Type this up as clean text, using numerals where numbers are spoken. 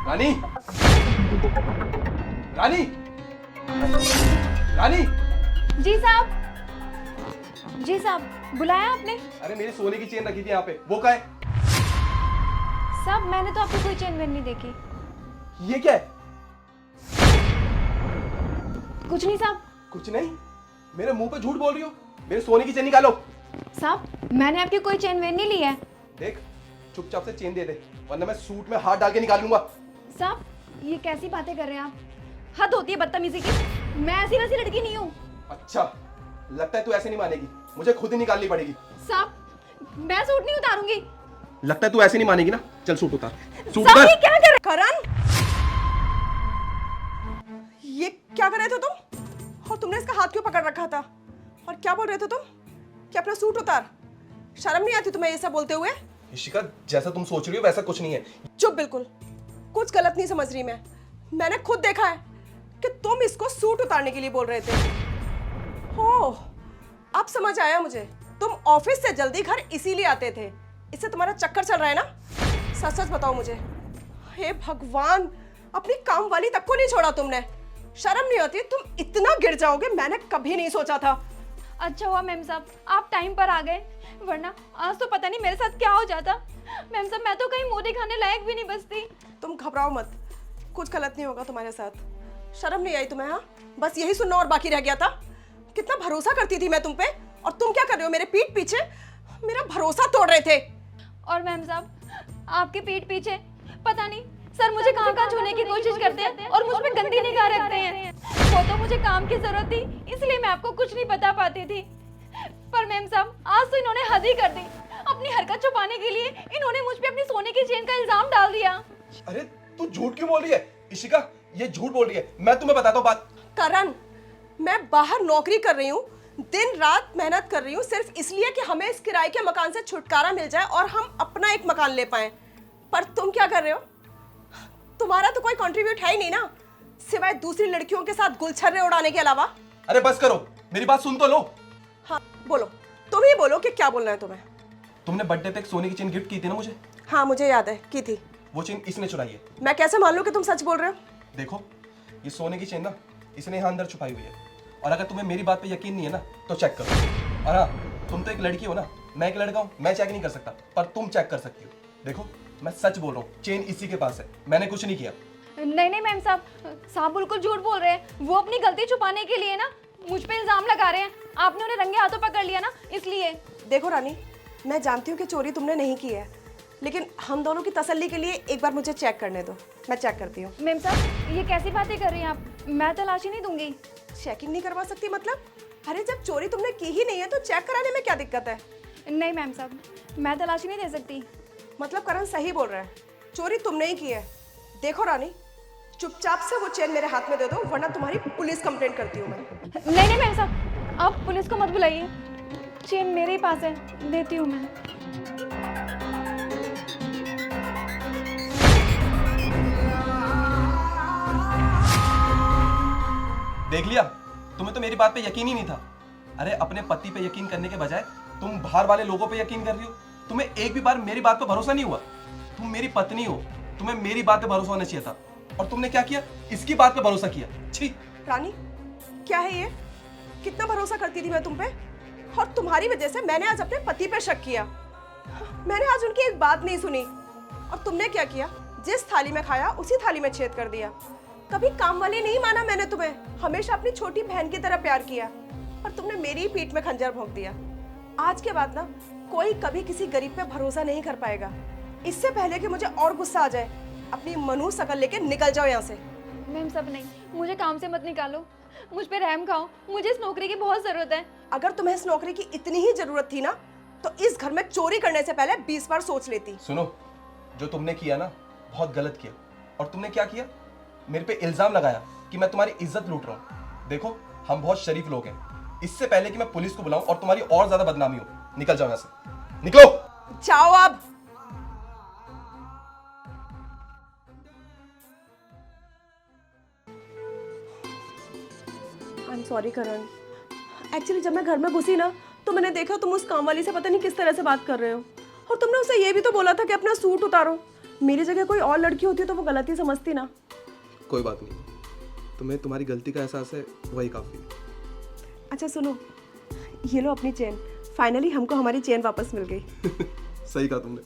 रानी, रानी, रानी। जी साहब, जी साहब, बुलाया आपने? अरे मेरी सोने की चेन रखी थी यहाँ पे, वो क्या है? साहब मैंने तो आपकी कोई चेन वेन नहीं देखी। ये क्या है? कुछ नहीं साहब। कुछ नहीं? मेरे मुंह पे झूठ बोल रही हो। मेरे सोने की चेन निकालो। साहब मैंने आपकी कोई चेन वेन नहीं ली है। देख, चुपचाप से चेन दे दे, वरना मैं सूट में हाथ डाल के निकालूंगा। साहब ये कैसी बातें कर रहे हैं आप? हद होती है बदतमीजी की। मैं ऐसी वैसी लड़की नहीं हूँ। अच्छा, लगता है तू ऐसे नहीं मानेगी, मुझे खुद ही निकालनी पड़ेगी। साहब मैं सूट नहीं उतारूंगी। लगता है तू ऐसे नहीं मानेगी ना, चल सूट उतार। सूट साहब उतार। ये क्या कर रहे? करण, ये क्या कर रहे थे तुम? और तुमने इसका हाथ क्यों पकड़ रखा था? और क्या बोल रहे थे तुम कि अपना सूट उतार? शर्म नहीं आती तुम्हें ये सब बोलते हुए? इशिका, जैसा तुम सोच रही हो वैसा कुछ नहीं है। चुप, बिल्कुल कुछ गलत नहीं समझ रही मैं। मैंने खुद देखा है कि तुम इसको सूट उतारने के लिए बोल रहे थे। ओह, अब समझ आया मुझे। तुम ऑफिस से जल्दी घर इसीलिए आते थे, इससे तुम्हारा चक्कर चल रहा है ना? सच सच बताओ मुझे। हे भगवान, अपनी काम वाली तक को नहीं छोड़ा तुमने। शर्म नहीं आती? तुम इतना गिर जाओगे मैंने कभी नहीं सोचा था। अच्छा हुआ मैम साहब आप टाइम पर आ गए, वरना आज तो पता नहीं मेरे साथ क्या हो जाता। मैम साहब मैं तो कहीं मुंह दिखाने लायक भी नहीं बचती। तुम घबराओ मत, कुछ गलत नहीं होगा तुम्हारे साथ। शर्म नहीं आई तुम्हें? हाँ, बस यही सुनना और बाकी रह गया था। कितना भरोसा करती थी मैं तुम पे, और तुम क्या कर रहे हो? मेरे पीठ पीछे मेरा भरोसा तोड़ रहे थे। और मैम साहब आपके पीठ पीछे पता नहीं सर मुझे कहाँ छूने की कोशिश करते हैं और मुझ पे गंदी निगाह रखते हैं। वो तो मुझे काम की जरूरत थी इसलिए मैं आपको कुछ नहीं बता पाती थी, पर मैम साहब आज तो इन्होंने हद ही कर दी। अपनी हरकत छुपाने के लिए इन्होंने मुझ पे अपनी सोने की चेन का इल्जाम डाल दिया। अरे तू झूठ क्यों बोल रही है? इशिका, ये झूठ बोल रही है। मैं तुम्हें बताता हूँ बात। करण, मैं बाहर नौकरी कर रही हूँ, दिन रात मेहनत कर रही हूँ, सिर्फ इसलिए कि हमें इस किराए के मकान से छुटकारा मिल जाए और हम अपना एक मकान ले पाएं। पर तुम क्या कर रहे हो? तुम्हारा तो कोई कंट्रीब्यूट है ही नहीं ना, सिवाय दूसरी लड़कियों के साथ गुलछर्रे उड़ाने के अलावा। अरे बस करो, मेरी बात सुन तो लो। हाँ बोलो, तुम ही बोलो कि क्या बोलना है तुम्हें। तुमने बर्थडे पे एक सोने की चेन गिफ्ट की थी ना मुझे? हाँ मुझे याद है, की थी। वो चेन इसने चुराई है। मैं कैसे मान लूं कि तुम सच बोल रहे हो? देखो, ये सोने की चेन ना इसने यहाँ अंदर छुपाई हुई है, और अगर तुम्हें मेरी बात पे यकीन नहीं है ना तो चेक करो। और हाँ, तुम तो एक लड़की हो ना, मैं एक लड़का हूँ, मैं चेक नहीं कर सकता, पर तुम चेक कर सकती हो। देखो मैं सच बोल रहा हूँ, चेन इसी के पास है, मैंने कुछ नहीं किया। नहीं नहीं मैम साहब बिल्कुल झूठ बोल रहे हैं। वो अपनी गलती छुपाने के लिए ना मुझ पे इल्जाम लगा रहे हैं। आपने उन्हें रंगे हाथों पकड़ लिया ना इसलिए। देखो रानी, मैं जानती हूँ कि चोरी तुमने नहीं की है, लेकिन हम दोनों की तसल्ली के लिए एक बार मुझे चेक करने दो, मैं चेक करती हूँ। मैम साहब ये कैसी बातें कर रही हैं आप? मैं तलाशी नहीं दूंगी। चेकिंग नहीं करवा सकती मतलब? अरे जब चोरी तुमने की ही नहीं है तो चेक कराने में क्या दिक्कत है? नहीं मैम साहब मैं तलाशी नहीं दे सकती। मतलब करण सही बोल रहा है, चोरी तुमने ही की है। देखो रानी, चुपचाप से वो चेन मेरे हाथ में दे दो, वरना तुम्हारी पुलिस कंप्लेंट करती हूँ मैं। नहीं नहीं मैम साहब आप पुलिस को मत बुलाइए, चेन मेरे ही पास है, देती हूँ मैं। देख लिया, तुम्हें तो मेरी बात पे यकीन ही नहीं था। अरे अपने पति पे यकीन करने के बजाय तुम बाहर वाले लोगों पे यकीन कर रही हो। तुम्हें एक भी बार मेरी बात पे भरोसा नहीं हुआ। तुम मेरी पत्नी हो, तुम्हें मेरी बात पे भरोसा होना चाहिए था, और तुमने क्या किया? इसकी बात पे भरोसा किया। छी रानी, क्या है ये? कितना भरोसा करती थी मैं तुम पे, और तुम्हारी वजह से मैंने आज अपने पति पे शक किया। मैंने आज उनकी एक बात नहीं सुनी, और तुमने क्या किया? जिस थाली में खाया उसी थाली में छेद कर दिया। कभी काम वाली नहीं माना मैंने तुम्हें, हमेशा अपनी छोटी बहन की तरह प्यार किया, और तुमने मेरी ही पीठ में खंजर भोंक दिया। आज के बाद ना कोई कभी किसी गरीब पे भरोसा नहीं कर पाएगा। इससे पहले कि मुझे और गुस्सा आ जाए, अपनी मनुष्य शकल लेके निकल जाओ यहाँ से। मैम साहब नहीं, मुझे काम से मत निकालो, मुझ पे रहम खाओ, मुझे इस नौकरी की बहुत जरूरत है। अगर तुम्हें इस नौकरी की इतनी ही जरूरत थी ना, तो इस घर में चोरी करने से पहले 20 बार सोच लेती। सुनो, जो तुमने किया ना बहुत गलत किया। और तुमने क्या किया? मेरे पे इल्जाम लगाया कि मैं तुम्हारी इज्जत लूट रहा हूँ। देखो हम बहुत शरीफ लोग हैं, इससे पहले कि मैं पुलिस को बुलाऊं और तुम्हारी और ज्यादा बदनामी हो, निकल जाओ यहाँ से, निकलो। जाओ अब। I am sorry Karan, actually जब मैं घर में घुसी ना तो मैंने देखा तुम उस काम वाली से पता नहीं किस तरह से बात कर रहे हो, और तुमने उसे ये भी तो बोला था कि अपना सूट उतारो। मेरी जगह कोई और लड़की होती तो वो गलती समझती ना। कोई बात नहीं, तुम्हें तुम्हारी गलती का एहसास है, वही काफ़ी है। अच्छा सुनो, ये लो अपनी चेन। फाइनली हमको हमारी चेन वापस मिल गई। सही कहा तुमने।